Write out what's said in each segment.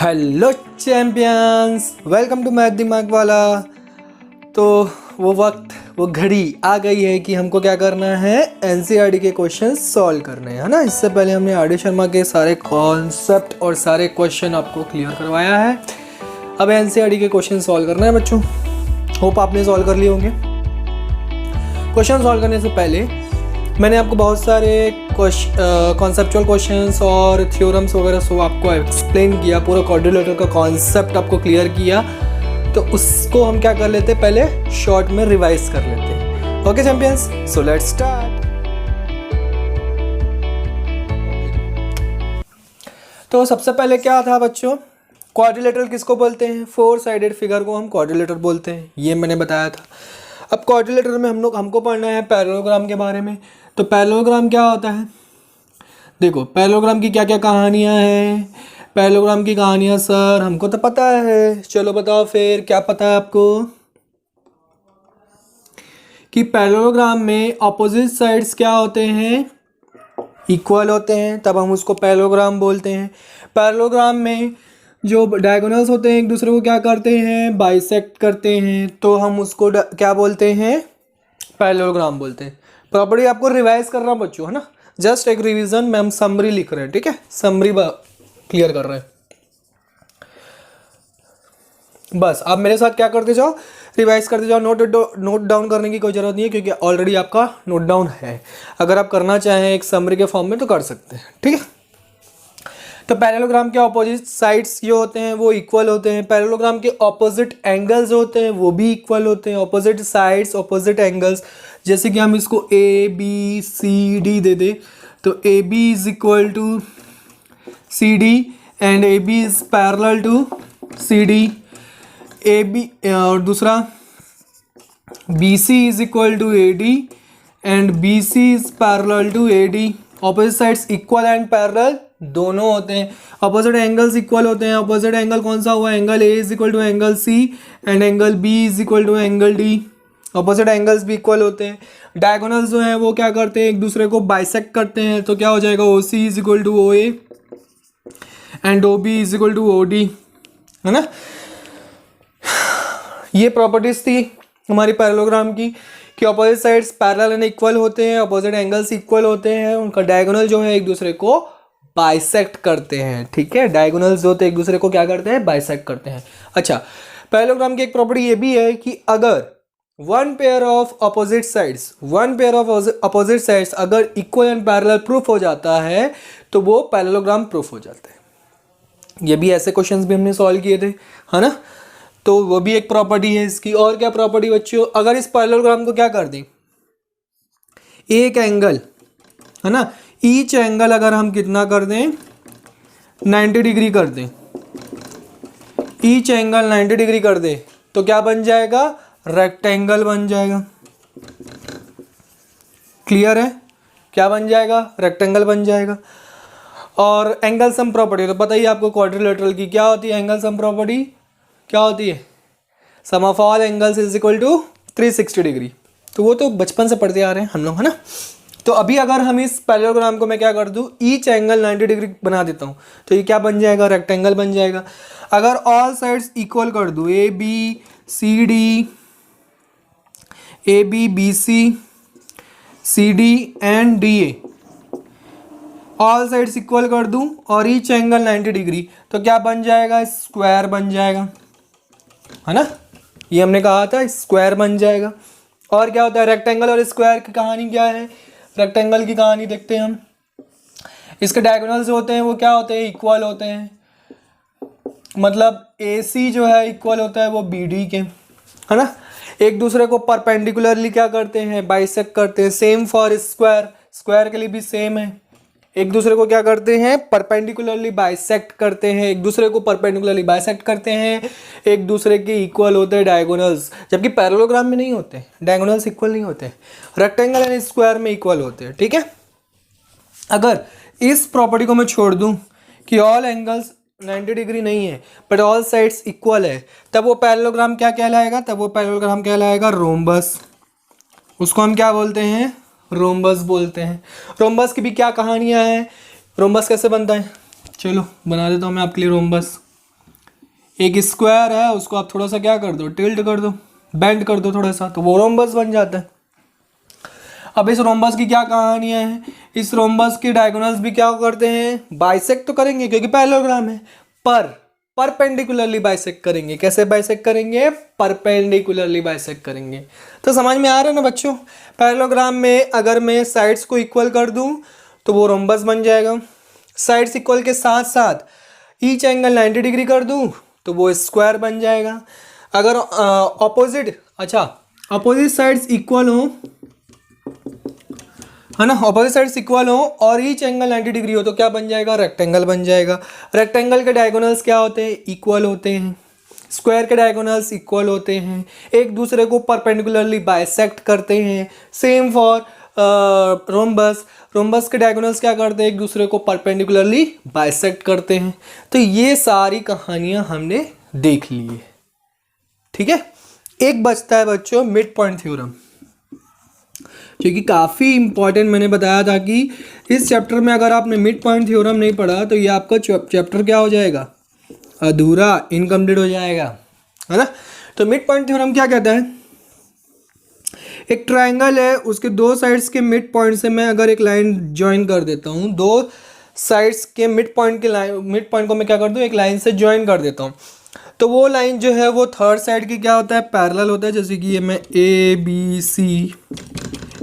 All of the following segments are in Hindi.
Hello champions, welcome to math दिमाग वाला। तो वो वक्त वो घड़ी आ गई है कि हमको क्या करना है, एनसीईआरटी के क्वेश्चन सॉल्व करने हैं, है ना। इससे पहले हमने आर डी शर्मा के सारे कॉन्सेप्ट और सारे क्वेश्चन आपको क्लियर करवाया है। अब एनसीईआरटी के क्वेश्चन सॉल्व करना है बच्चों। होप आपने सॉल्व कर लिए होंगे। क्वेश्चन सॉल्व करने से पहले मैंने आपको बहुत सारे कॉन्सेप्चुअल क्वेश्चंस और थ्योरम्स वगैरह सब आपको एक्सप्लेन किया, पूरा क्वाड्रिलेटरल का कॉन्सेप्ट आपको क्लियर किया। तो उसको हम क्या कर लेते, पहले शॉर्ट में रिवाइज कर लेते। Okay champions, so let's start. तो सबसे पहले क्या था बच्चों, क्वाड्रिलेटरल किसको बोलते हैं? फोर साइडेड फिगर को हम क्वाड्रिलेटरल बोलते हैं, ये मैंने बताया था। अब क्वाड्रिलेटरल में हमको पढ़ना है पैरेललोग्राम के बारे में। तो पैरेललोग्राम क्या होता है? देखो, पैरेललोग्राम की क्या क्या कहानियाँ हैं। पैरेललोग्राम की कहानियाँ सर हमको तो पता है, चलो बताओ फिर क्या पता है आपको। कि पैरेललोग्राम में ऑपोजिट साइड्स क्या होते हैं? इक्वल होते हैं, तब हम उसको पैरेललोग्राम बोलते हैं। पैरेललोग्राम में जो डायगोनल्स होते हैं एक दूसरे को क्या करते हैं, बाइसेक्ट करते हैं, तो हम उसको क्या बोलते हैं, पैरेललोग्राम बोलते हैं। प्रॉपर्टी आपको रिवाइज करना बच्चों, है ना। जस्ट एक रिवीजन में हम समरी लिख रहे हैं, ठीक है, समरी क्लियर कर रहे हैं। बस आप मेरे साथ क्या करते जाओ, रिवाइज करते जाओ। नोट डाउन करने की कोई ज़रूरत नहीं है, क्योंकि ऑलरेडी आपका नोट डाउन है। अगर आप करना चाहें एक समरी के फॉर्म में तो कर सकते हैं, ठीक है। तो पैरेललोग्राम के ऑपोजिट साइड्स जो होते हैं वो इक्वल होते हैं। पैरेललोग्राम के ऑपोजिट एंगल्स जो होते हैं वो भी इक्वल होते हैं। ऑपोजिट साइड्स, ऑपोजिट एंगल्स, जैसे कि हम इसको ए बी सी डी दे दे, तो A B is equal to C D and A B is parallel to C D. A B और दूसरा B C is equal to A D and B C is parallel to A D. Opposite sides equal and parallel दोनों होते हैं। ऑपोजिट एंगल्स इक्वल होते हैं। ऑपोजिट एंगल कौन सा हुआ? Angle A is equal to angle C and angle B is equal to angle D. Opposite angles भी इक्वल होते हैं। डायगोनल्स जो है वो क्या करते हैं, एक दूसरे को बाइसेक्ट करते हैं, तो क्या हो जाएगा, O C is equal to O A and O B is equal to O D, है ना। ये प्रॉपर्टीज थी हमारी पैरेललोग्राम की कि opposite sides parallel and equal होते हैं, ऑपोजिट एंगल्स इक्वल होते हैं, उनका डायगोनल जो है एक दूसरे को बाइसेक्ट करते हैं, ठीक है। डायगोनल्स जो होते हैं एक दूसरे को क्या करते हैं, बाइसेक्ट करते हैं। अच्छा, पैरेललोग्राम की एक प्रॉपर्टी ये भी है कि अगर one pair of opposite sides अगर इक्वल एंड पैरेलल प्रूफ हो जाता है तो वो पैरेललोग्राम प्रूफ हो जाता है। ये भी ऐसे क्वेश्चंस भी हमने सॉल्व किए थे, है ना। तो वो भी एक प्रॉपर्टी है इसकी। और क्या प्रॉपर्टी बच्चों, अगर इस पैरेललोग्राम को क्या कर दें, एक एंगल, है ना, ईच एंगल अगर हम कितना कर दें, 90 डिग्री कर दें, ईच एंगल 90 डिग्री कर दें, तो क्या बन जाएगा, रेक्टेंगल बन जाएगा। क्लियर है? क्या बन जाएगा, रेक्टेंगल बन जाएगा। और एंगल सम प्रॉपर्टी तो पता ही आपको क्वाड्रिलेटरल की क्या होती है, एंगल सम प्रॉपर्टी क्या होती है, sum of all angles is equal to 360 degree. तो वो तो बचपन से पढ़ते आ रहे हैं हम लोग, है ना। तो अभी अगर हम इस पैरेललोग्राम को मैं क्या कर दूं, ईच एंगल 90 डिग्री बना देता हूं, तो ये क्या बन जाएगा, रेक्टेंगल बन जाएगा। अगर ऑल साइड्स इक्वल कर दूं, A B C D, A B B C C D and D A, all sides equal कर दूं और ईच एंगल 90 डिग्री, तो क्या बन जाएगा, स्क्वायर बन जाएगा, है ना। ये हमने कहा था, स्क्वायर बन जाएगा। और क्या होता है, रेक्टेंगल और स्क्वायर की कहानी क्या है, रेक्टेंगल की कहानी देखते हैं हम। इसके डायगोनल्स होते हैं वो क्या होते हैं, इक्वल होते हैं। मतलब ए सी जो है इक्वल होता है वो बी डी के, है ना। एक दूसरे को परपेंडिकुलरली क्या करते हैं, बाइसेक्ट करते हैं। सेम फॉर स्क्वायर, स्क्वायर के लिए भी सेम है। एक दूसरे को क्या करते हैं, परपेंडिकुलरली बाइसेक्ट करते हैं, एक दूसरे को परपेंडिकुलरली बाइसेक्ट करते हैं, एक दूसरे के इक्वल होते हैं डायगोनल्स, जबकि पैरेललोग्राम में नहीं होते, डायगोनल्स इक्वल नहीं होते, रेक्टेंगल एंड स्क्वायर में इक्वल होते हैं, ठीक है। अगर इस प्रॉपर्टी को मैं छोड़ दूं कि ऑल एंगल्स 90 डिग्री नहीं है बट ऑल साइड्स इक्वल है, तब वो पैरेललोग्राम क्या कहलाएगा, तब वो पैरेललोग्राम कहलाएगा रोम्बस। उसको हम क्या बोलते हैं, रोम्बस बोलते हैं। रोम्बस की भी क्या कहानियाँ हैं, रोम्बस कैसे बनता है, चलो बना देता हूँ मैं आपके लिए रोम्बस। एक स्क्वायर है उसको आप थोड़ा सा क्या कर दो, टिल्ट कर दो, बेंड कर दो थोड़ा सा, तो वो रोम्बस बन जाता है। अब इस रोम्बस की क्या कहानियां हैं, इस रोम्बस के डायगोनल्स भी क्या करते हैं, बाइसेक्ट तो करेंगे क्योंकि पैरेललोग्राम है, पर परपेंडिकुलरली बाइसेक्ट करेंगे। कैसे बाइसेक्ट करेंगे, परपेंडिकुलरली बाइसेक्ट करेंगे। तो समझ में आ रहा है ना बच्चों। पैरेललोग्राम में अगर मैं साइड्स को इक्वल कर दूं तो वो रोम्बस बन जाएगा, साइड्स इक्वल के साथ साथ ईच एंगल 90 डिग्री कर दूं तो वो स्क्वायर बन जाएगा। अगर अपोजिट साइड्स इक्वल हो, है ना, ऑपोजिट साइड्स इक्वल हो और ईच एंगल 90 डिग्री हो तो क्या बन जाएगा, रेक्टेंगल बन जाएगा। रेक्टेंगल के डायगोनल्स क्या होते हैं, इक्वल होते हैं। स्क्वायर के डायगोनल्स इक्वल होते हैं, एक दूसरे को परपेंडिकुलरली बाइसेक्ट करते हैं। सेम फॉर रोम्बस, रोम्बस के डायगोनल्स क्या करते हैं, एक दूसरे को परपेंडिकुलरली बाइसेक्ट करते हैं। तो ये सारी कहानियां हमने देख ली है, ठीक है। एक बचता है बच्चों मिड पॉइंट थ्योरम, क्योंकि काफ़ी इंपॉर्टेंट। मैंने बताया था कि इस चैप्टर में अगर आपने मिड पॉइंट थ्योरम नहीं पढ़ा तो ये आपका चैप्टर क्या हो जाएगा, अधूरा, इनकम्प्लीट हो जाएगा, है ना। तो मिड पॉइंट थ्योरम क्या कहता है, एक ट्रायंगल है, उसके दो साइड्स के मिड पॉइंट से मैं अगर एक लाइन ज्वाइन कर देता हूँ, दो साइड्स के मिड पॉइंट को मैं क्या कर दूँ, एक लाइन से ज्वाइन कर देता हूँ, तो वो लाइन जो है वो थर्ड साइड की क्या होता है, पैरेलल होता है। जैसे कि ये मैं ABC,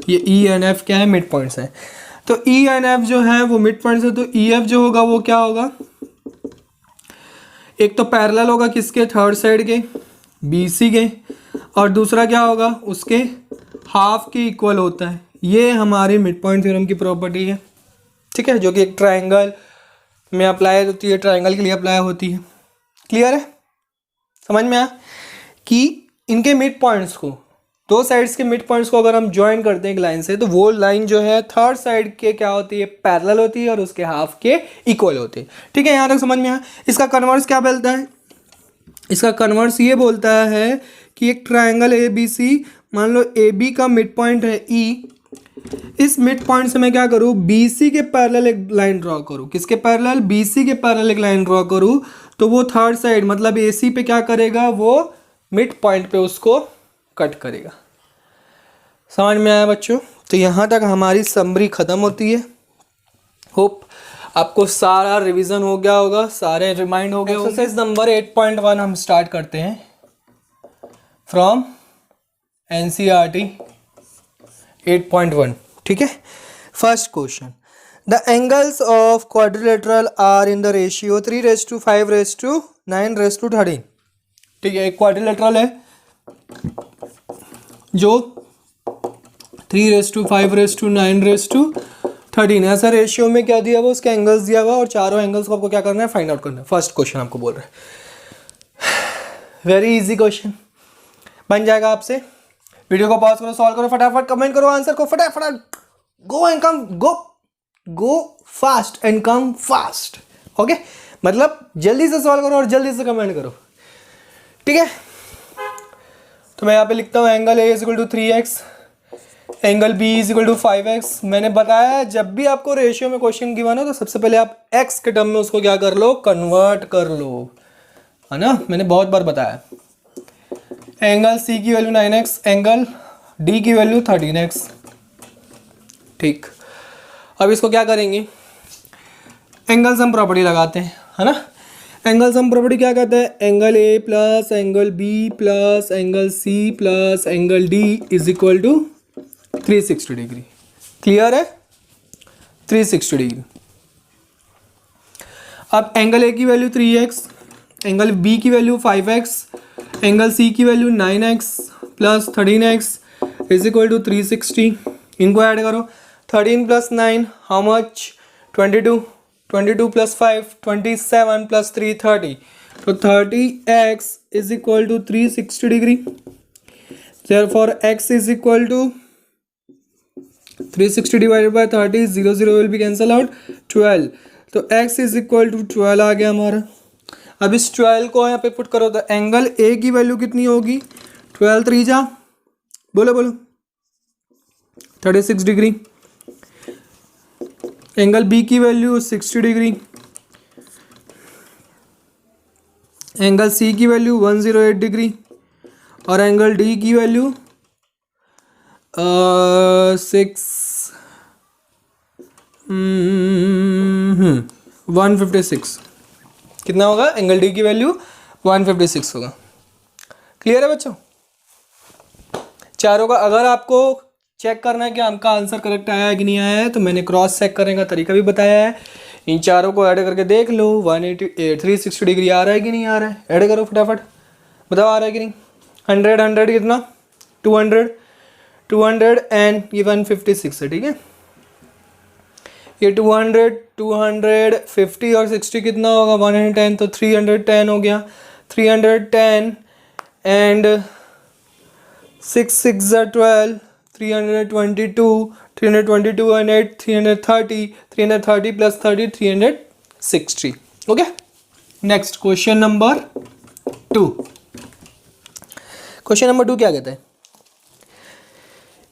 ये ENF क्या है, मिड पॉइंट्स हैं। तो ENF जो है वो मिड पॉइंट्स है, तो EF जो होगा वो क्या होगा, एक तो पैरेलल होगा किसके, थर्ड साइड के BC के, और दूसरा क्या होगा, उसके हाफ के इक्वल होता है। ये हमारी मिड पॉइंट थ्योरम की प्रॉपर्टी है, ठीक है, जो कि एक ट्रायंगल में अप्लाई होती है, ट्रायंगल के लिए अप्लाई होती है। क्लियर है, समझ में आया कि इनके मिड पॉइंट्स को, दो साइड्स के मिड पॉइंट्स को अगर हम ज्वाइन करते हैं एक लाइन से, तो वो लाइन जो है थर्ड साइड के क्या होती है, पैरेलल होती है और उसके हाफ के इक्वल होती है, ठीक है। यहाँ तक समझ में आया। इसका कन्वर्स क्या बोलता है, इसका कन्वर्स ये बोलता है कि एक ट्रायंगल ABC, मान लो AB का मिड पॉइंट है E, इस मिड पॉइंट से मैं क्या करूँ, BC के पैरेलल एक लाइन ड्रॉ करूँ, किसके पैरेलल, BC के पैरेलल एक लाइन ड्रॉ करूँ, तो वो थर्ड साइड मतलब AC पे क्या करेगा, वो मिड पॉइंट पे उसको कट करेगा। समझ में आया बच्चों। तो यहाँ तक हमारी समरी खत्म होती है। होप आपको सारा रिवीजन हो गया होगा, सारे रिमाइंड हो गए। एक्सरसाइज नंबर 8.1 हम स्टार्ट करते हैं फ्रॉम NCERT 8.1, ठीक है। First question, the angles of quadrilateral are in the ratio 3:5:9:13, ठीक है। एक क्वाड्रिलेटरल है जो 3:5:9:13 ऐसा रेशियो में क्या दिया हुआ, उसके एंगल्स दिया हुआ, और चारों एंगल्स को आपको क्या करना है, फाइंड आउट करना है। फर्स्ट क्वेश्चन आपको बोल रहे हैं, वेरी इजी क्वेश्चन बन जाएगा आपसे। वीडियो को पॉज करो, सॉल्व करो, फटाफट कमेंट करो आंसर को, फटाफट go and come, go fast and come fast, okay. मतलब जल्दी से सॉल्व करो और जल्दी से कमेंट करो, ठीक है। तो मैं यहाँ पे लिखता हूँ angle A = 3x, angle B = 5x। मैंने बताया जब भी आपको रेशियो में क्वेश्चन गिवन हो तो सबसे पहले आप x के टर्म में उसको क्या कर लो, कन्वर्ट कर लो, है ना। मैंने बहुत बार बताया। एंगल C की वैल्यू 9x, एंगल D की वैल्यू 13x, ठीक। अब इसको क्या करेंगे, एंगल सम प्रॉपर्टी लगाते हैं, है ना। एंगल सम प्रॉपर्टी क्या कहता है, angle A plus angle B plus angle C plus angle D is equal to 360 degree. Clear है, 360 डिग्री। अब एंगल A की वैल्यू 3x, एंगल B की वैल्यू 5x, एंगल C की value 9x plus 13x is equal to 360। इनको ऐड करो, 13 plus 9 how much, 22, 22 plus 5 27 plus 3 30, तो 30x is equal to 360 degree. therefore x is equal to 360 divided by 30, 0 0 will be cancel out, 12, तो x is equal to 12 आ गया हमारा। अब इस 12 को यहाँ पे पुट करो तो एंगल A की वैल्यू कितनी होगी, 12 3 जा, बोलो 36 डिग्री। एंगल B की वैल्यू 60 डिग्री, एंगल सी की वैल्यू 108 डिग्री और एंगल डी की वैल्यू 156। कितना होगा? एंगल डी की वैल्यू 156 होगा। क्लियर है बच्चों? चारों का अगर आपको चेक करना है कि आपका आंसर करेक्ट आया है कि नहीं आया है, तो मैंने क्रॉस चेक करने का तरीका भी बताया है। इन चारों को ऐड करके देख लो 360 डिग्री आ रहा है कि नहीं आ रहा है। ऐड करो फटाफट, बताओ आ रहा है कि नहीं। 100 100 कितना? 200 200 एंड ये 156 है। ठीक है, ये 200 250 और 60 कितना होगा? 110, तो 310 हो गया। 310 and 6 6 12, 322, 322 and 8 330, 330 plus 30 360। Okay, next question number 2। Question number 2 क्या कहता है?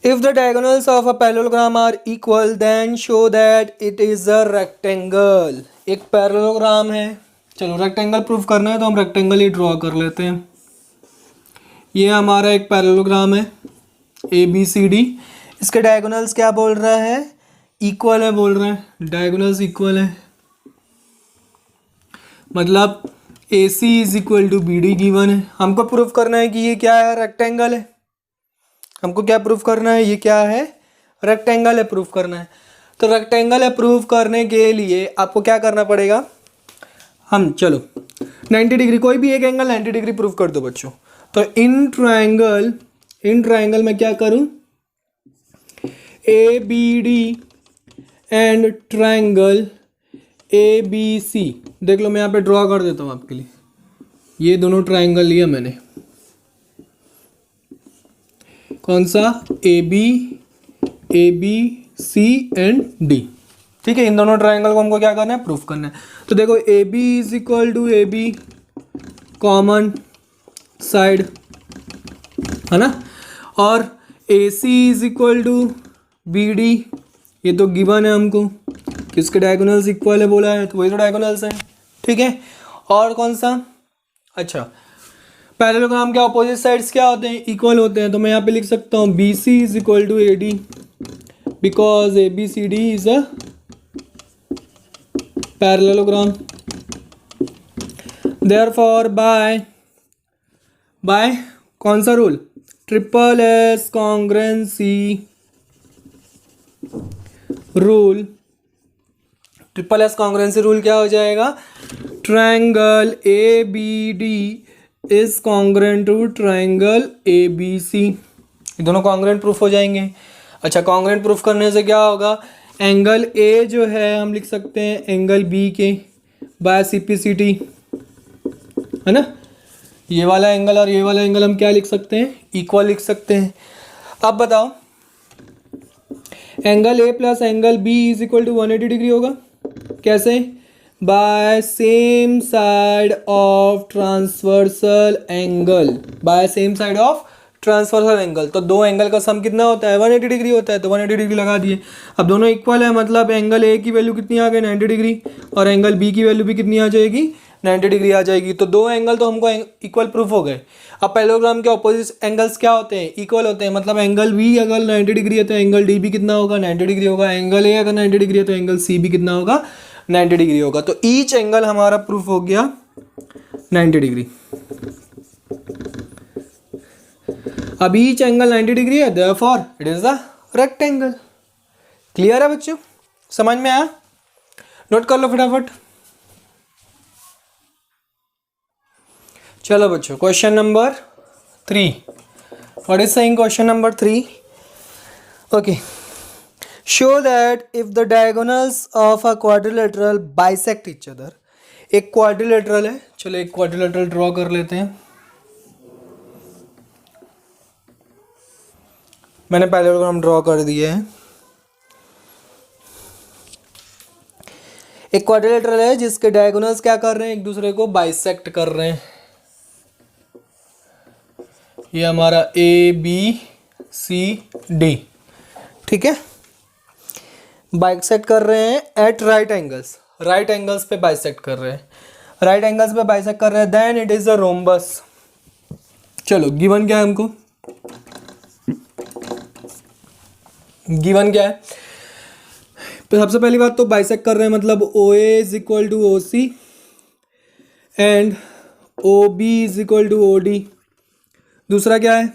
If the diagonals of a parallelogram are equal, then show that it is a rectangle। एक पैरेललोग्राम है, चलो रेक्टेंगल प्रूफ करना है तो हम रेक्टेंगल ही ड्रॉ कर लेते हैं। ये हमारा एक पैरेललोग्राम है ABCD। इसके डायगोनल्स क्या बोल रहा है? इक्वल है बोल रहे हैं। डायगोनल्स इक्वल है मतलब AC is equal to BD given है। हमको प्रूफ करना है कि ये क्या है? रेक्टेंगल है। हमको क्या प्रूफ करना है? ये क्या है? रेक्टेंगल है प्रूफ करना है। तो रेक्टेंगल है प्रूफ करने के लिए आपको क्या करना पड़ेगा? हम चलो 90 डिग्री, कोई भी एक एंगल 90 डिग्री प्रूफ कर दो बच्चों। तो इन ट्रायंगल में क्या करूं? ABD and triangle ABC। देख लो मैं यहाँ पे ड्रॉ कर देता हूँ आपके लिए। ये दोनों ट्रायंगल लिया मैंने, कौन सा? ABC and D। ठीक है, इन दोनों ट्रायंगल को हमको क्या करना है? प्रूफ करना है। तो देखो AB is equal to AB common side है ना, और AC is equal to BD, ये तो गिवन है हमको। किसके डायगोनल्स इक्वल है बोला है, तो वही तो डायगोनल्स हैं। ठीक है, और कौन सा? अच्छा, पैरेललोग्राम के ऑपोजिट साइड्स क्या होते हैं? इक्वल होते हैं। तो मैं यहाँ पे लिख सकता हूँ BC is equal to AD because ABCD is a parallelogram. Therefore by कौन सा rule? Triple S congruency rule. Triple S congruency rule क्या हो जाएगा? Triangle ABD is congruent to triangle ABC। ये दोनों कॉन्ग्रुएंट प्रूफ हो जाएंगे। अच्छा, कॉन्ग्रुएंट प्रूफ करने से क्या होगा? एंगल A जो है हम लिख सकते हैं एंगल B के बाय CPCT, है ना। ये वाला एंगल और ये वाला एंगल हम क्या लिख सकते हैं? इक्वल लिख सकते हैं। अब बताओ, angle A plus angle B is equal to 180 degree होगा। कैसे? By same side of transversal angle. By same side of transversal angle. तो दो एंगल का सम कितना होता है? 180 डिग्री होता है। तो 180 डिग्री लगा दिए। अब दोनों इक्वल है मतलब एंगल A की वैल्यू कितनी आ गई? 90 डिग्री, और एंगल B की वैल्यू भी कितनी आ जाएगी? 90 डिग्री आ जाएगी। तो दो एंगल तो हमको इक्वल प्रूफ हो गए। अब पैरेललोग्राम के ऑपोजिट एंगल्स क्या होते हैं? इक्वल होते हैं। मतलब एंगल B अगर 90 डिग्री है तो एंगल D भी कितना होगा? 90 डिग्री होगा। एंगल A अगर 90 डिग्री है तो एंगल C भी कितना होगा? 90 डिग्री होगा। तो ईच एंगल हमारा प्रूफ हो गया 90 डिग्री। अब ईच एंगल 90 डिग्री है, therefore it is the rectangle. Clear है बच्चों? समझ में आया? नोट कर लो फटाफट। चलो बच्चों, question number 3। What is saying question number 3? Okay, show that if the diagonals of a quadrilateral bisect each other। एक क्वाड्रिलेटरल है, चलो एक क्वाड्रिलेटरल ड्रॉ कर लेते हैं। मैंने पैरेललोग्राम ड्रॉ कर दिया है। एक क्वाड्रिलेटरल है जिसके डायगोनल्स क्या कर रहे हैं? एक दूसरे को बाइसेक्ट कर रहे हैं। ये हमारा ABCD, ठीक है, बाइसेक्ट कर रहे हैं at right angles. Right angles पे बाइसेक्ट कर रहे हैं। राइट एंगल्स पे बाइसेक्ट कर रहे हैं, then it is a rhombus. चलो गिवन क्या है हमको, गिवन क्या है, तो सबसे पहली बात तो बाइसेक्ट कर रहे हैं मतलब O A is equal to O C and O B is equal to O D. दूसरा क्या है,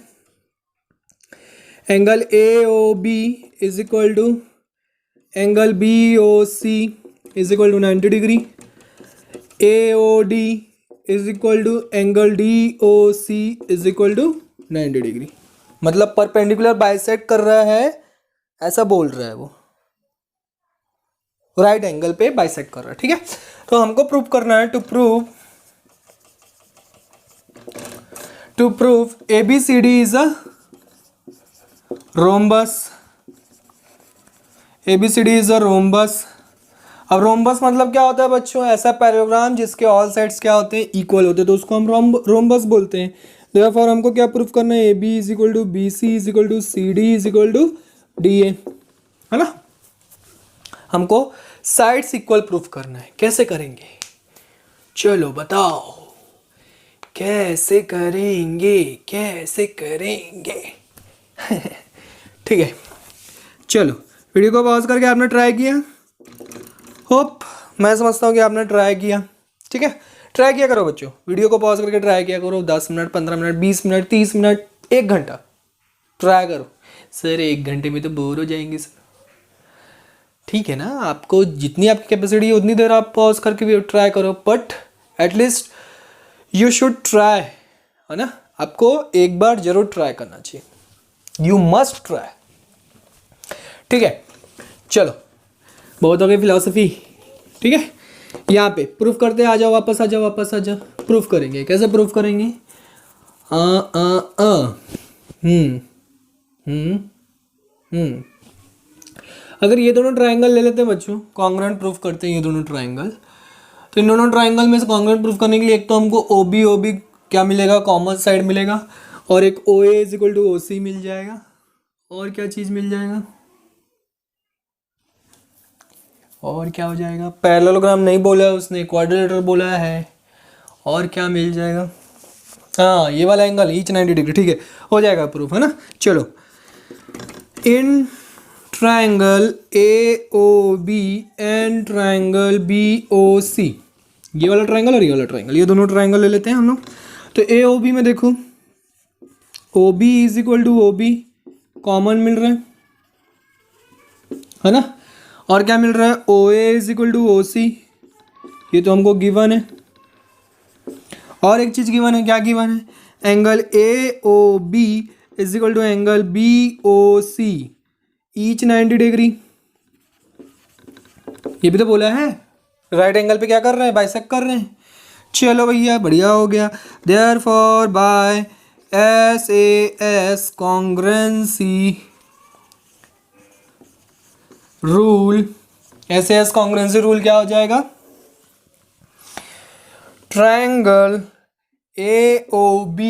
angle A O B is equal to angle B O C is equal to 90 degree, A O D is equal to angle D O C is equal to 90 degree. मतलब परपेंडिकुलर बाइसेक्ट कर रहा है ऐसा बोल रहा है वो, राइट एंगल पे बाइसेक्ट कर रहा है, ठीक है। तो हमको प्रूव करना है, to prove ABCD is a rhombus, ABCD is a rhombus. अब रोम्बस मतलब क्या होता है बच्चों, ऐसा पैराग्राम जिसके ऑल साइड्स क्या होते हैं, इक्वल होते हैं, तो उसको हम रोम्बस बोलते हैं। देयरफॉर हमको क्या प्रूफ करना है, AB is equal to BC is equal to CD is equal to DA, है ना। हमको साइड्स इक्वल प्रूफ करना है, कैसे करेंगे, चलो बताओ कैसे करेंगे, कैसे करेंगे ठीक है, चलो वीडियो को पॉज करके आपने ट्राई किया, होप मैं समझता हूँ कि आपने ट्राई किया, ठीक है। ट्राई किया करो बच्चों, वीडियो को पॉज करके ट्राई किया करो, 10 मिनट 15 मिनट 20 मिनट 30 मिनट 1 घंटा ट्राई करो। सर 1 घंटे में तो बोर हो जाएंगे सर, ठीक है ना, आपको जितनी आपकी कैपेसिटी है उतनी देर आप पॉज करके भी ट्राई करो, but at least you should try, है ना। आपको एक बार जरूर ट्राई करना चाहिए, यू मस्ट ट्राई, ठीक है। चलो बहुत हो गई फिलॉसफी, ठीक है। यहाँ पे प्रूफ करते आ जाओ, वापस आ जाओ, वापस आ जाओ। प्रूफ करेंगे, कैसे प्रूफ करेंगे, अगर ये दोनों ट्राइंगल ले लेते हैं बच्चों, कॉन्ग्रुएंट प्रूफ करते हैं ये दोनों ट्राइंगल, तो इन दोनों ट्राइंगल में से कॉन्ग्रुएंट प्रूफ करने के लिए एक तो हमको ओ बी क्या मिलेगा, कॉमन साइड मिलेगा, और एक ओ A is equal to O सी मिल जाएगा, और क्या चीज़ मिल जाएगा, और क्या हो जाएगा, पैरेललोग्राम नहीं बोला है उसने, क्वाड्रिलेटरल बोला है, और क्या मिल जाएगा, हाँ ये वाला एंगल ईच 90 डिग्री, ठीक है, हो जाएगा प्रूफ, है ना। चलो in triangle AOB and triangle BOC, ये वाला ट्राइंगल और ये वाला ट्राइंगल, ये दोनों ट्राइंगल ले लेते हैं हम लोग। तो AOB में देखो OB is equal to OB common मिल रहा है ना, और क्या मिल रहा है, OA is equal to OC, ये तो हमको गिवन है। और एक चीज़ गिवन है, क्या गिवन है, angle AOB is equal to angle BOC each 90 degree, ये भी तो बोला है, राइट एंगल पे क्या कर रहे हैं, बाइसेक्ट कर रहे हैं। चलो भैया बढ़िया हो गया। Therefore by SAS congruency rule, SAS congruency rule क्या हो जाएगा, triangle AOB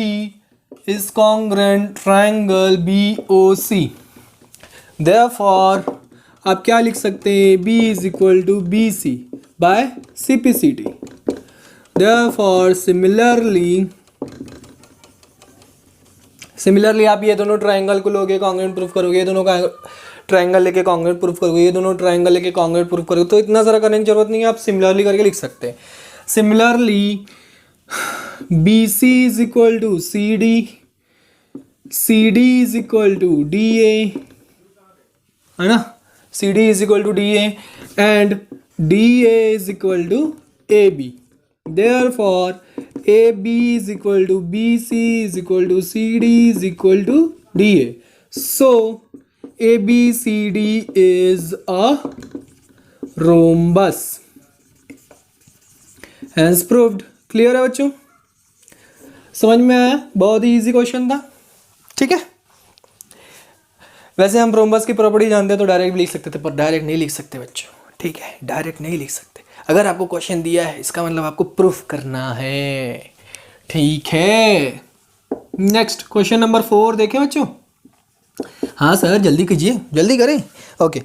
is congruent triangle BOC। Therefore आप क्या लिख सकते हैं, B is equal to BC by CPCD। Therefore similarly आप ये दोनों ट्राइंगल को लोगे, कॉन्ग्रुएंट प्रूफ करोगे, ये दोनों का ट्राइंगल लेके कॉन्ग्रुएंट प्रूफ करोगे, ये दोनों ट्राइंगल लेके कॉन्ग्रुएंट प्रूफ करोगे, तो इतना सारा करने की जरूरत नहीं है, आप सिमिलरली करके लिख सकते हैं। Similarly BC is equal to CD is equal to DA, है ना, CD is equal to DA and DA is equal to AB। Therefore AB is equal to BC is equal to CD is equal to DA. So ABCD is a rhombus. Hence proved. Clear है बच्चों, समझ में आया, बहुत ही इजी क्वेश्चन था, ठीक है। वैसे हम रोम्बस की प्रॉपर्टी जानते हैं तो डायरेक्ट भी लिख सकते थे, पर डायरेक्ट नहीं लिख सकते बच्चों, ठीक है, डायरेक्ट नहीं लिख सकते। अगर आपको क्वेश्चन दिया है इसका मतलब आपको प्रूफ करना है, ठीक है। नेक्स्ट क्वेश्चन नंबर 4 देखें बच्चों, हाँ सर जल्दी कीजिए, जल्दी करें, okay.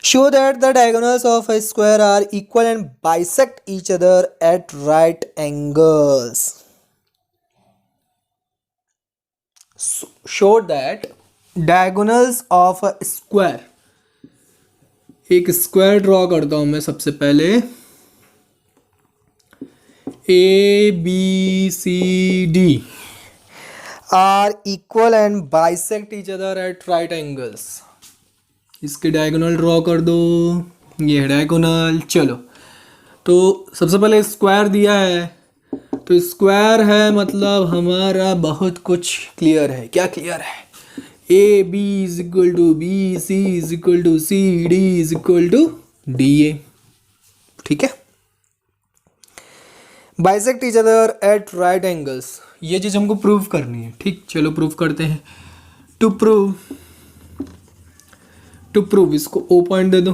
Show that the diagonals of a square are equal and bisect each other at right angles. Show that diagonals of a square, एक स्क्वायर ड्रॉ करता हूं मैं सबसे पहले, A B C D are equal and bisect each other at right angles. इसके डायगोनल ड्रॉ कर दो, ये है डायगोनल। चलो तो सबसे पहले स्क्वायर दिया है, तो स्क्वायर है मतलब हमारा बहुत कुछ क्लियर है। क्या क्लियर है? A B is equal to B, C is equal to C, D is equal to D A. ठीक है, bisect each other at right angles, ये चीज हमको प्रूव करनी है। ठीक, चलो प्रूव करते हैं। टू प्रूव इसको ओ पॉइंट दे दो।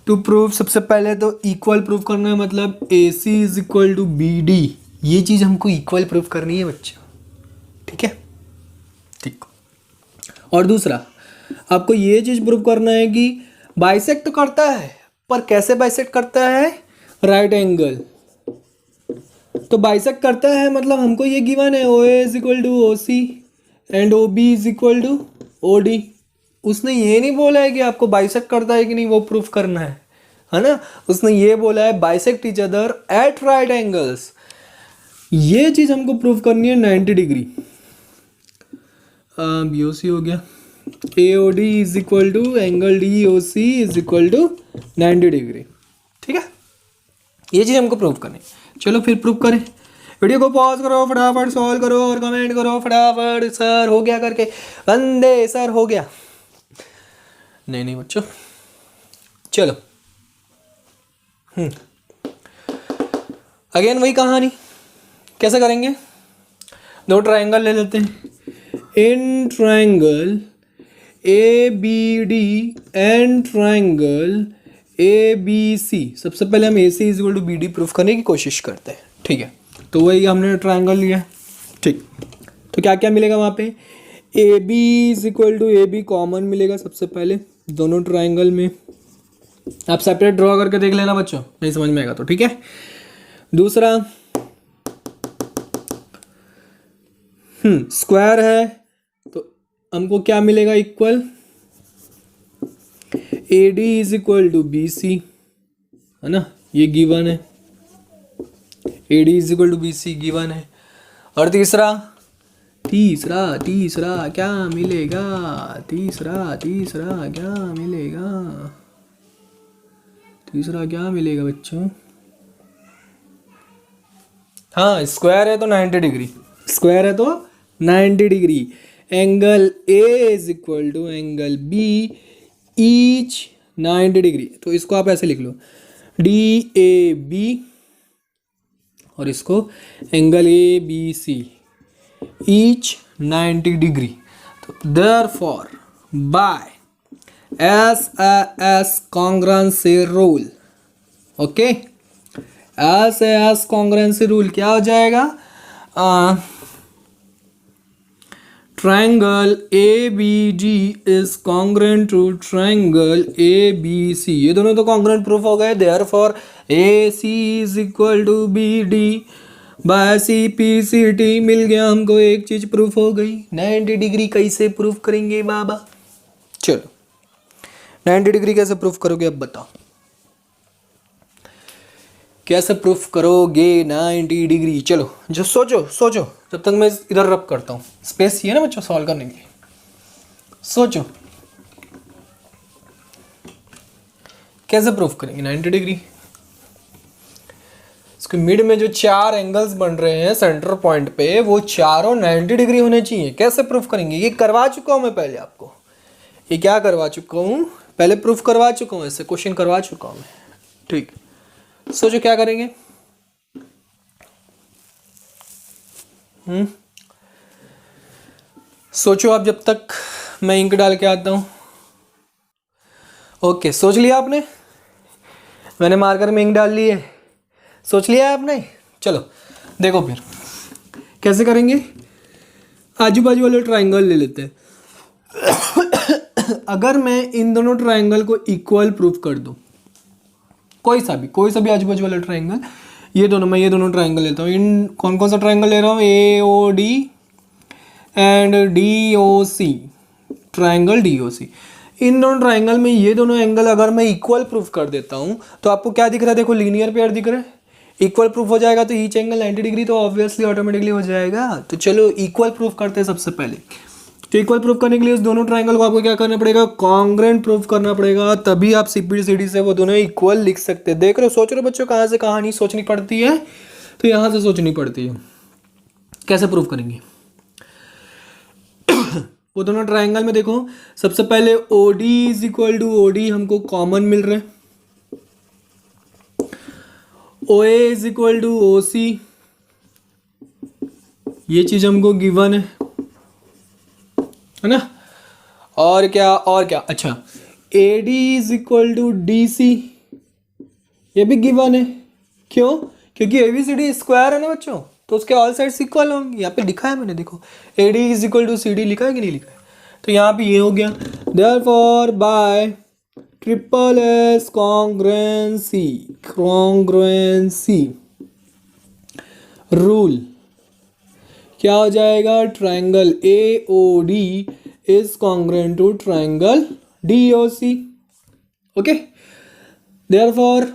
टू प्रूव सबसे पहले तो इक्वल प्रूव करना है, मतलब A C is equal to B D, ये चीज हमको इक्वल प्रूव करनी है बच्चों। ठीक है, ठीक। और दूसरा आपको ये चीज प्रूव करना है कि बाइसेक्ट तो करता है, पर कैसे बाइसेक्ट करता है? Right angle. तो बाइसेक्ट करता है मतलब हमको ये गिवन है O A is equal to O C and O B is equal to O D. उसने ये नहीं बोला है कि आपको बाइसेक्ट करता है कि नहीं वो प्रूफ करना है ना। उसने ये बोला है bisect each other at right angles. ये चीज हमको प्रूफ करनी है 90 डिग्री। बी ओ सी हो गया, A O D is equal to angle D O C is equal to 90 degree. ठीक है, ये चीज हमको प्रूफ करनी है। चलो फिर प्रूफ करें। वीडियो को पॉज करो, फटाफट सॉल्व करो और कमेंट करो फटाफट, सर हो गया करके। बंदे सर हो गया, नहीं बच्चों। चलो अगेन वही कहानी, कैसे करेंगे? दो ट्रायंगल ले लेते हैं। In triangle A B D and triangle A B C, सबसे पहले हम A C is equal to B D proof करने की कोशिश करते हैं। ठीक है, तो वही हमने ट्रायंगल लिया। ठीक, तो क्या क्या मिलेगा वहाँ पे? A B is equal to A B common मिलेगा सबसे पहले दोनों ट्रायंगल में। आप सेपरेट ड्रॉ करके देख लेना बच्चों, नहीं समझ में आएगा तो। ठीक है, दूसरा स्क्वायर है तो हमको क्या मिलेगा? Equal A D is equal to B C, है ना, ये गिवन है। A D is equal to B C given है। और तीसरा क्या मिलेगा? तीसरा क्या मिलेगा बच्चों? हाँ, स्क्वायर है तो 90 डिग्री, स्क्वायर है तो 90 degree. Angle A is equal to angle B each 90 degree. तो इसको आप ऐसे लिख लो, डी ए बी, और इसको angle A B C each 90 degree. तो therefore by S congruency rule, okay, S congruency rule क्या हो जाएगा? Triangle A B D is congruent to triangle A B C, ये दोनों तो कॉन्ग्रुएंट प्रूफ हो गए। Therefore A C is equal to B D by C P C T मिल गया हमको, एक चीज प्रूफ हो गई। 90 डिग्री कैसे प्रूफ करेंगे बाबा? चलो 90 डिग्री कैसे प्रूफ करोगे अब बताओ, कैसे प्रूफ करोगे 90 डिग्री? चलो जो सोचो जब तक मैं इधर रब करता हूँ। स्पेस ही है ना बच्चों सॉल्व करने के लिए। सोचो कैसे प्रूफ करेंगे 90 डिग्री? इसके मिड में जो 4 एंगल्स बन रहे हैं सेंटर पॉइंट पे, वो चारों 90 डिग्री होने चाहिए। कैसे प्रूफ करेंगे? ये करवा चुका हूं मैं पहले आपको। ये क्या करवा चुका हूं? पहले प्रूफ करवा चुका हूं, ऐसे क्वेश्चन करवा चुका हूं मैं। ठीक, सोचो क्या करेंगे? सोचो आप जब तक मैं इंक डाल के आता हूं। ओके, सोच लिया आपने? मैंने मार्कर में इंक डाल ली है, सोच लिया आपने? चलो देखो फिर कैसे करेंगे। आजू बाजू वाले ट्रायंगल ले लेते हैं। अगर मैं इन दोनों ट्राइंगल को इक्वल प्रूफ कर दूं, कोई सा भी आजू बाजू वाला ट्राइंगल, मैं ये दोनों ट्राइंगल लेता हूँ। इन कौन कौन सा ट्राइंगल ले रहा हूँ? AOD and DOC, triangle DOC। इन दोनों ट्राइंगल में ये दोनों एंगल अगर मैं इक्वल प्रूफ कर देता हूँ तो आपको क्या दिख रहा है? देखो लीनियर पेयर दिख रहा है। इक्वल प्रूफ हो जाएगा तो ईच एंगल 90 डिग्री तो ऑब्वियसली ऑटोमेटिकली हो जाएगा। तो चलो इक्वल प्रूफ करते हैं सबसे पहले। तो इक्वल प्रूफ करने के लिए उस दोनों ट्राइंगल को आपको क्या करना पड़ेगा? कॉन्ग्रुएंट प्रूफ करना पड़ेगा, तभी आप CPD से वो दोनों इक्वल लिख सकते हैं। देख रहे हो, सोच रहे हो बच्चों कहाँ से कहानी सोचनी पड़ती है? तो यहाँ से सोचनी पड़ती है। कैसे प्रूफ करेंगे? वो दोनों ट्राइंगल में देखो, सबसे पहले OD is equal to OD हमको कॉमन मिल रहा है, OA is equal to OC, ये चीज हमको गिवन है ना। और क्या अच्छा, AD is equal to DC, ये भी गिवन है। क्यों? क्योंकि ABCD स्क्वायर है ना बच्चों, तो उसके ऑल साइड्स इक्वल होंगे। यहाँ पे लिखा है मैंने, देखो AD is equal to CD लिखा है कि नहीं लिखा है? तो यहाँ पे ये हो गया। Therefore by triple S congruency rule क्या हो जाएगा? Triangle AOD is congruent to triangle DOC। Okay, therefore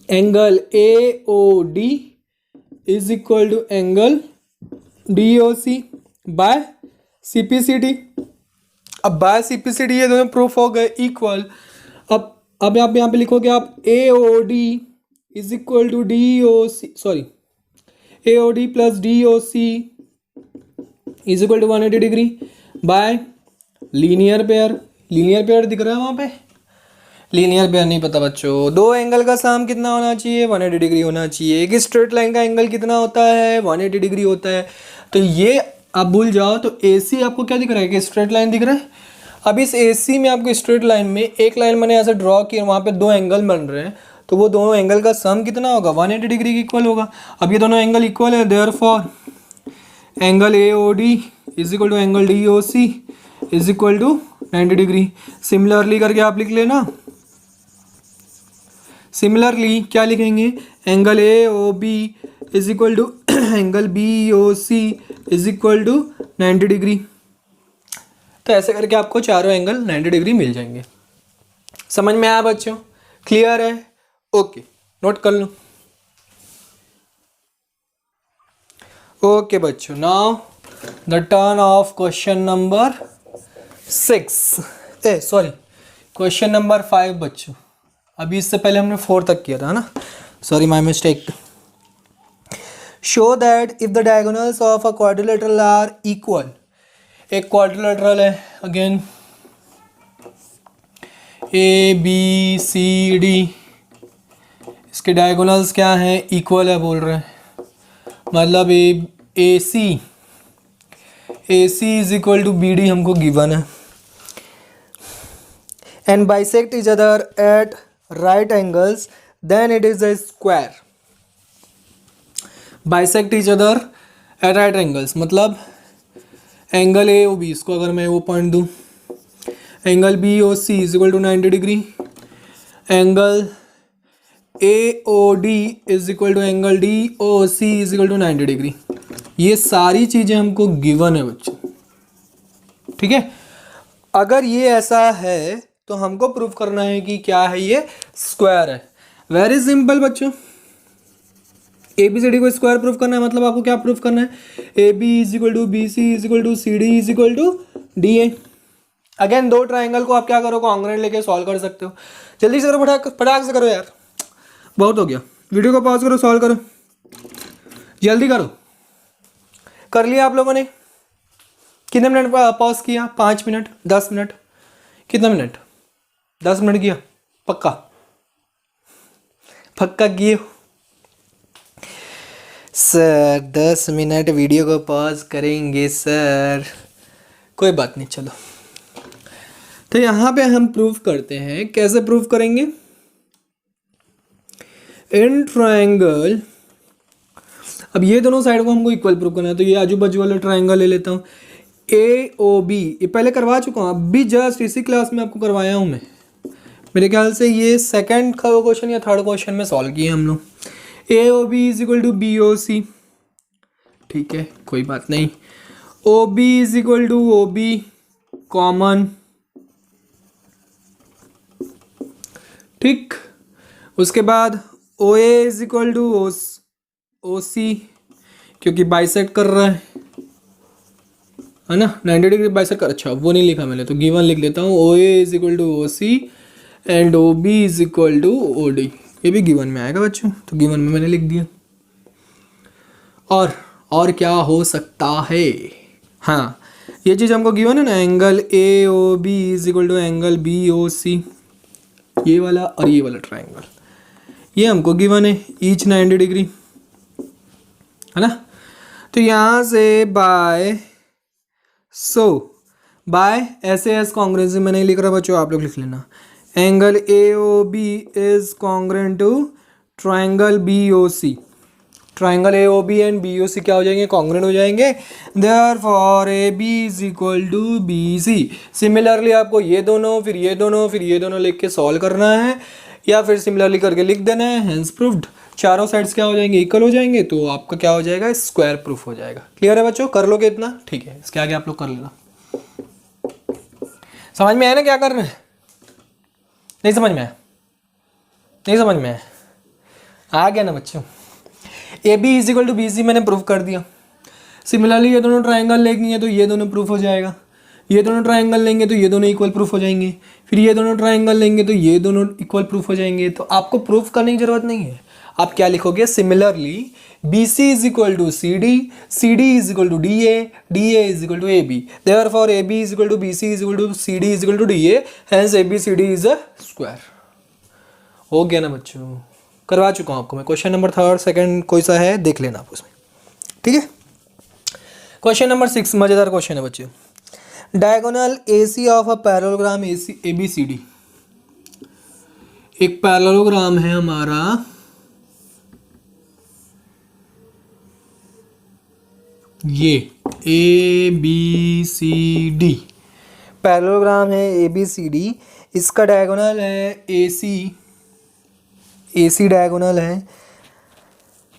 angle AOD is equal to angle DOC by CPCD। अब बाय CPCD ये दोनों प्रूफ हो गए इक्वल। अब आप यहाँ पे लिखोगे आप AOD is equal to AOD plus DOC is equal to 180 degree by linear pair. Linear pair दिख रहा है वहाँ पे? लीनियर पेयर नहीं पता बच्चों। दो एंगल का सम कितना होना चाहिए? 180 डिग्री होना चाहिए। एक स्ट्रेट लाइन का एंगल कितना होता है? 180 डिग्री होता है। तो ये आप भूल जाओ। तो AC आपको क्या दिख रहा है? कि स्ट्रेट लाइन दिख रहा है। अब इस AC में आपको स्ट्रेट लाइन में एक लाइन मैंने ऐसे ड्रॉ किया, वहाँ पे दो एंगल बन रहे हैं, तो वो दोनों एंगल का सम कितना होगा? 180 डिग्री के इक्वल होगा। अब ये दोनों एंगल इक्वल है, therefore angle AOD is equal to angle DOC is equal to 90 degree. Similarly करके आप लिख लेना। सिमिलरली क्या लिखेंगे? Angle AOB is equal to angle BOC is equal to 90 degree. तो ऐसे करके आपको चारों एंगल 90 डिग्री मिल जाएंगे। समझ में आया बच्चों? क्लियर है? ओके, नोट कर लो। ओके बच्चों, now the turn off question number question number 5 बच्चों। अभी इससे पहले हमने 4 तक किया था ना, sorry my mistake. Show that if the diagonals of a quadrilateral are equal. एक क्वाड्रिलेटरल है, अगेन ABCD, इसके डायगोनल्स क्या हैं? इक्वल है बोल रहे हैं। मतलब AC is equal to BD हमको गिवन है। And bisect each other at right angles, then it is a square. Bisect each other at right angles मतलब एंगल AOB, इसको अगर मैं वो पॉइंट दूँ, angle BOC is equal to 90 degree, angle AOD is equal to angle DOC is equal to 90 degree. ये सारी चीज़ें हमको गिवन है बच्चों, ठीक है। अगर ये ऐसा है तो हमको प्रूफ करना है कि क्या है? ये स्क्वायर है। वेरी सिंपल बच्चों, ABCD को स्क्वायर प्रूफ करना है, मतलब आपको क्या प्रूफ करना है? AB is equal to BC is equal to CD is equal to DA। Again दो ट्राइंगल को आप क्या करो? कॉन्ग्रुएंट लेके सॉल्व कर सकते हो। जल्दी से करो, फटाक से करो यार, बहुत हो गया। वीडियो को पॉज करो, सॉल्व करो, जल्दी करो। कर लिया आप लोगों ने? कितने मिनट पॉज किया? 5 मिनट, 10 मिनट, कितना मिनट? 10 मिनट किया पक्का? किए सर? 10 मिनट वीडियो को पॉज करेंगे सर, कोई बात नहीं, चलो। तो यहाँ पे हम प्रूफ करते हैं। कैसे प्रूफ करेंगे? इन ट्राइंगल, अब ये दोनों साइड को हमको इक्वल प्रूफ करना है, तो ये आजू बाजू वाला ट्राइंगल ले लेता हूँ। ए ओ बी, ये पहले करवा चुका हूँ, अभी जस्ट इसी क्लास में आपको करवाया हूँ मैं, मेरे ख्याल से ये सेकंड क्वेश्चन या थर्ड क्वेश्चन में सॉल्व किए हम लोग। A O B is equal to B O C, ठीक है कोई बात नहीं। O B is equal to O B common, ठीक। उसके बाद O A is equal to O C, क्योंकि बाइसेक्ट कर रहा है ना, 90 डिग्री बाइसेक्ट कर, अच्छा वो नहीं लिखा मैंने, तो गिवन लिख लेता हूँ। O A is equal to O C and O B is equal to O D, ये भी गिवन में आएगा बच्चों, तो गिवन में मैंने लिख दिया। और क्या हो सकता है, हाँ ये चीज़ हमको गिवन है ना, angle A O B is equal to angle B O C, ये वाला और ये वाला ट्राइंगल, ये हमको गिवन है, ईच 90 डिग्री, है ना। तो यहाँ से बाय ऐसे एस कॉन्ग्रेंसी में नहीं लिख रहा बच्चों, आप लोग लिख लेना। Angle A O B is congruent to triangle B O C, triangle A O B and B O C क्या हो जाएंगे, कॉन्ग्रेंट हो जाएंगे। Therefore A B is equal to B C. Similarly आपको ये दोनों फिर ये दोनों फिर ये दोनों लिख के सॉल्व करना है, या फिर सिमिलरली करके लिख देना है, हेंस प्रूव्ड। चारों साइड्स क्या हो जाएंगे, इक्वल हो जाएंगे, तो आपका क्या हो जाएगा, स्क्वायर प्रूफ हो जाएगा। क्लियर है बच्चों, कर लोगे इतना, ठीक है। इसके आगे आप लोग कर लेना। समझ में आया ना क्या कर रहे हैं, नहीं समझ में आया, नहीं समझ में आया, आ गया ना बच्चों। A B is equal to B C मैंने प्रूफ कर दिया। सिमिलरली ये दोनों ट्राइंगल लेंगे तो ये दोनों प्रूफ हो जाएगा, ये दोनों ट्राइंगल लेंगे तो ये दोनों इक्वल प्रूफ हो जाएंगे, फिर ये दोनों ट्राइंगल लेंगे तो ये दोनों इक्वल प्रूफ हो जाएंगे। तो आपको प्रूफ करने की जरूरत नहीं है, आप क्या लिखोगे, similarly B C is equal to C D is equal to D A is equal to A B, therefore A B is equal to B C is equal to C D is equal to D A, hence A B C D is a square. हो गया ना बच्चों, करवा चुका हूँ आपको मैं। क्वेश्चन नंबर थर्ड सेकंड कोई सा है देख लेना आप उसमें, ठीक है। क्वेश्चन नंबर 6 मजेदार क्वेश्चन है बच्चों। Diagonal A C of a parallelogram A B C D, एक पैरेललोग्राम है हमारा, ये A B C D parallelogram है ए बी सी डी, इसका डायगोनल है ए सी डायगोनल है,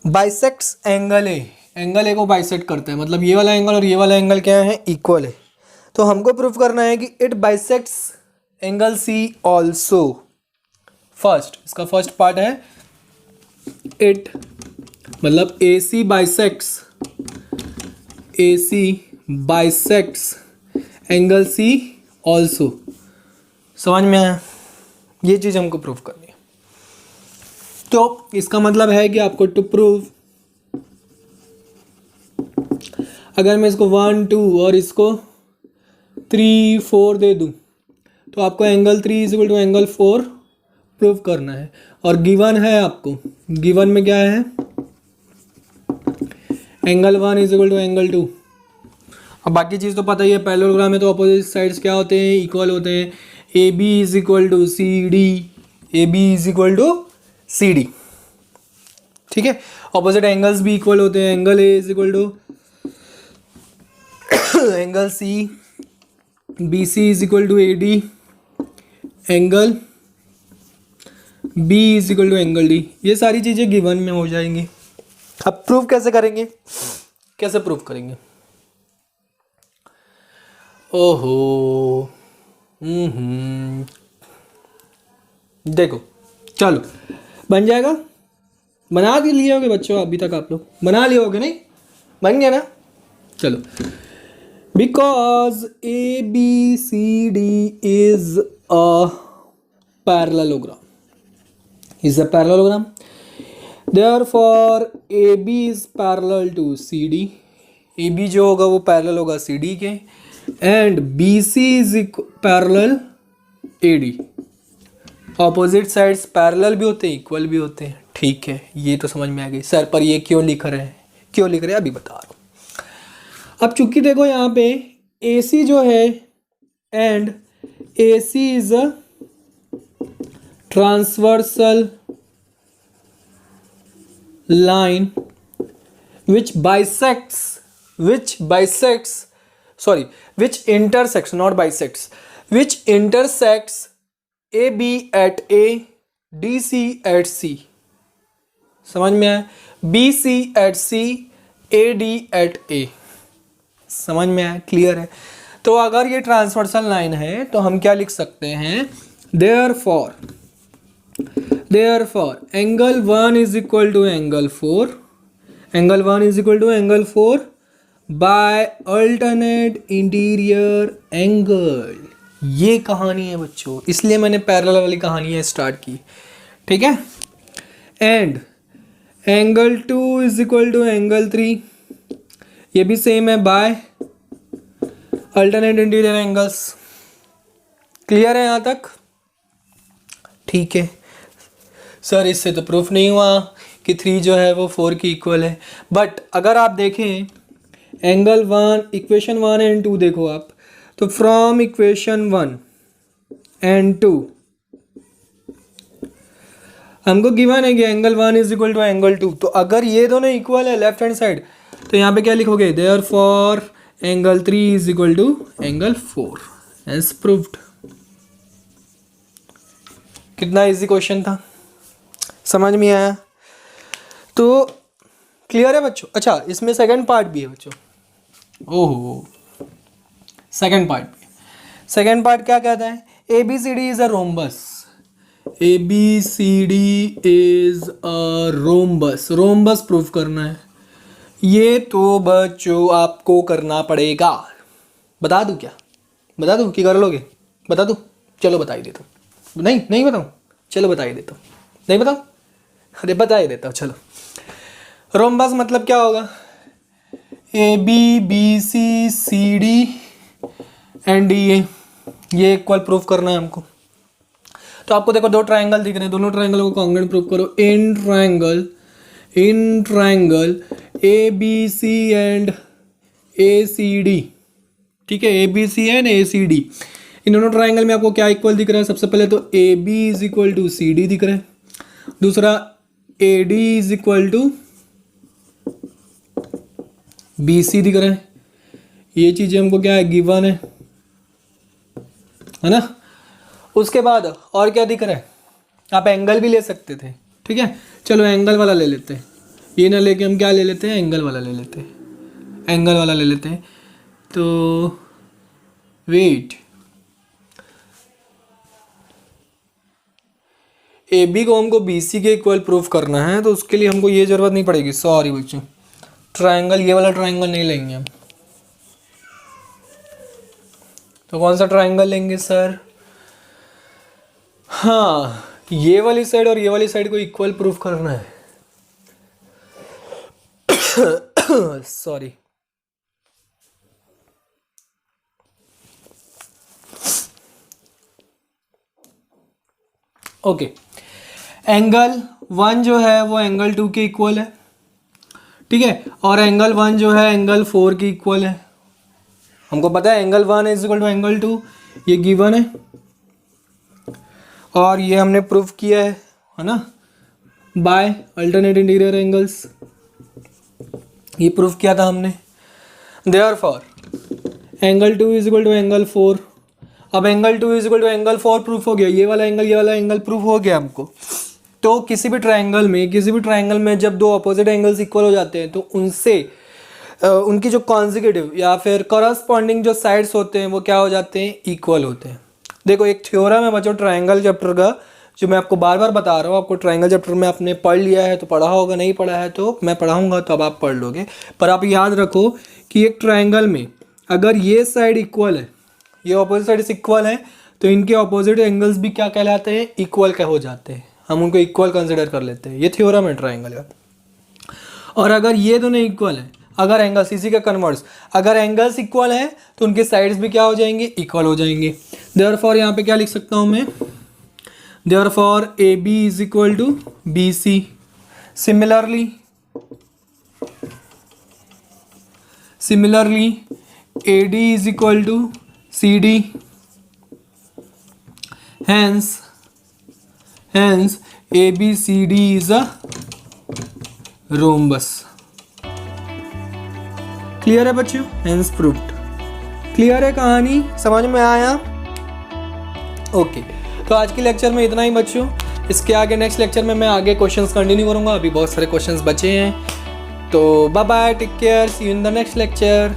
बाइसेक्ट्स एंगल ए को बाइसेक्ट करता है, मतलब ये वाला एंगल और ये वाला एंगल क्या है, इक्वल है। तो हमको प्रूफ करना है कि it bisects angle C also. First, इसका फर्स्ट पार्ट है इट, मतलब A C bisects angle C also. समझ में आया, ये चीज़ हमको प्रूफ करनी है। तो इसका मतलब है कि आपको टू प्रूव, अगर मैं इसको 1 2 और इसको 3 4 दे दूं, तो आपको angle 3 is equal to angle 4 prove करना है। और गिवन है आपको, गिवन में क्या है, angle 1 is equal to angle 2। अब बाकी चीज़ तो पता ही है, पैरेललोग्राम में तो अपोजिट साइड्स क्या होते हैं, इक्वल होते हैं। A B is equal to C D, ठीक है। ऑपोजिट एंगल्स भी इक्वल होते हैं, angle A is equal to angle C, B C is equal to A D, angle B is equal to angle D. ये सारी चीज़ें गिवन में हो जाएंगी। अब प्रूफ कैसे करेंगे, ओहो, देखो चलो बन जाएगा, बना के लिए होगे बच्चों, अभी तक आप लोग बना लिए होगे, नहीं बन गया ना। चलो, because A B C D is a parallelogram, therefore AB is parallel to CD, AB जो होगा वो पैरेलल होगा CD के, and BC is parallel AD। Opposite sides parallel भी होते हैं, इक्वल भी होते हैं, ठीक है। ये तो समझ में आ गई सर, पर ये क्यों लिख रहे हैं अभी बता रहा हूँ। अब चूंकि देखो यहाँ पे AC जो है and AC is a transversal line which bisects sorry, which intersects, not bisects, which intersects AB at A, DC at C. समझ में आया? BC at C, AD at A. समझ में आया? क्लियर है? तो अगर ये ट्रांसवर्सल लाइन है तो हम क्या लिख सकते हैं? Therefore angle 1 is equal to angle 4, angle 1 is equal to angle 4 by alternate interior angle. ये कहानी है बच्चों, इसलिए मैंने पैरेलल वाली कहानी है स्टार्ट की, ठीक है. And angle 2 is equal to angle 3, ये भी सेम है, by alternate interior angles. Clear है यहाँ तक? ठीक है सर, इससे तो प्रूफ नहीं हुआ कि 3 जो है वो 4 की इक्वल है. बट अगर आप देखें एंगल 1, इक्वेशन 1 एंड 2 देखो आप, तो फ्रॉम इक्वेशन 1 एंड 2 हमको गिवन है कि angle 1 is equal to angle 2. तो अगर ये दोनों इक्वल है लेफ्ट हैंड साइड, तो यहाँ पे क्या लिखोगे? Therefore angle 3 is equal to angle 4, एज प्रूव्ड. कितना इजी क्वेश्चन था, समझ में आया? तो क्लियर है बच्चों? अच्छा, इसमें सेकंड पार्ट भी है बच्चों. ओहो, सेकंड पार्ट भी. सेकंड पार्ट क्या कहता है? ABCD is a rhombus. ABCD is a rhombus. Rhombus proof करना है. ये तो बच्चों आपको करना पड़ेगा. बता दूं क्या? बता दूं कि कर लोगे? बता दूं? चलो बता ही देता हूँ. नहीं बताऊँ? चलो बता ही देता हूँ. नहीं बताऊँ? अरे बता ही देता हूँ. चलो, रोम्बस मतलब क्या होगा? ABCD एंड DA, ये इक्वल प्रूफ करना है हमको. तो आपको देखो 2 ट्रायंगल दिख रहे हैं, दोनों ट्रायंगल को कॉन्ग्रुएंट प्रूफ करो. In triangle ABC and ACD, ठीक है, ABC एंड ACD, इन दोनों ट्रायंगल में आपको क्या इक्वल दिख रहा है? सबसे पहले तो AB is equal to CD दिख रहा है. दूसरा AD is equal to BC दिख रहा है. ये चीज़ें हमको क्या है? गिवन है ना. उसके बाद और क्या दिख रहा है? आप एंगल भी ले सकते थे, ठीक है. चलो एंगल वाला ले लेते हैं. ये ना लेके हम क्या ले लेते हैं? एंगल वाला ले लेते हैं. एंगल वाला ले लेते हैं. तो वेट, AB को हमको BC के इक्वल प्रूफ करना है, तो उसके लिए हमको ये ज़रूरत नहीं पड़ेगी. सॉरी बच्चों, ट्रायंगल, ये वाला ट्रायंगल नहीं लेंगे हम. तो कौन सा ट्रायंगल लेंगे सर? हाँ, ये वाली साइड और ये वाली साइड को इक्वल प्रूफ करना है. Sorry, okay. एंगल 1 जो है वो एंगल 2 के इक्वल है, ठीक है. और एंगल 1 जो है एंगल 4 के इक्वल है. हमको पता है angle 1 is equal to angle 2, ये गिवन है और ये हमने प्रूफ किया है ना, बाय अल्टरनेट इंटीरियर एंगल्स. ये प्रूफ किया था हमने. Therefore angle 2 is equal to angle 4. अब angle 2 is equal to angle 4 proof हो गया. ये वाला एंगल प्रूफ हो गया हमको. तो किसी भी ट्रायंगल में जब 2 अपोजिट एंगल्स इक्वल हो जाते हैं तो उनसे उनकी जो कॉन्जिक्यूटिव या फिर करस्पॉन्डिंग जो साइड्स होते हैं वो क्या हो जाते हैं? इक्वल होते हैं. देखो एक थ्योरम है बच्चों ट्रायंगल चैप्टर का, जो मैं आपको बार बार बता रहा हूँ. आपको ट्रायंगल चैप्टर में आपने पढ़ लिया है तो पढ़ा होगा, नहीं पढ़ा है तो मैं पढ़ाऊँगा तो अब आप पढ़ लोगे. पर आप याद रखो कि एक ट्रायंगल में अगर ये साइड इक्वल है, ये ऑपोजिट साइड इक्वल है, तो इनके ऑपोजिट एंगल्स भी क्या कहलाते हैं? इक्वल क्या हो जाते हैं. हम उनको इक्वल कंसिडर कर लेते हैं. ये थ्योरम है ट्रायंगल का. और अगर ये दोनों इक्वल हैं, अगर एंगल्स, इसी का कन्वर्स, अगर एंगल्स इक्वल हैं तो उनके साइड्स भी क्या हो जाएंगे? इक्वल हो जाएंगे. देयरफॉर यहाँ पे क्या लिख सकता हूँ मैं? Therefore AB is equal to BC. Similarly AD is equal to CD. Hence ABCD is a rhombus. Clear है बच्चों? Hence proved. क्लियर है कहानी, समझ में आया? ओके, तो आज के लेक्चर में इतना ही बच्चों। इसके आगे नेक्स्ट लेक्चर में मैं आगे क्वेश्चंस कंटिन्यू करूँगा, अभी बहुत सारे क्वेश्चंस बचे हैं। तो bye bye, take care, see you in the next lecture.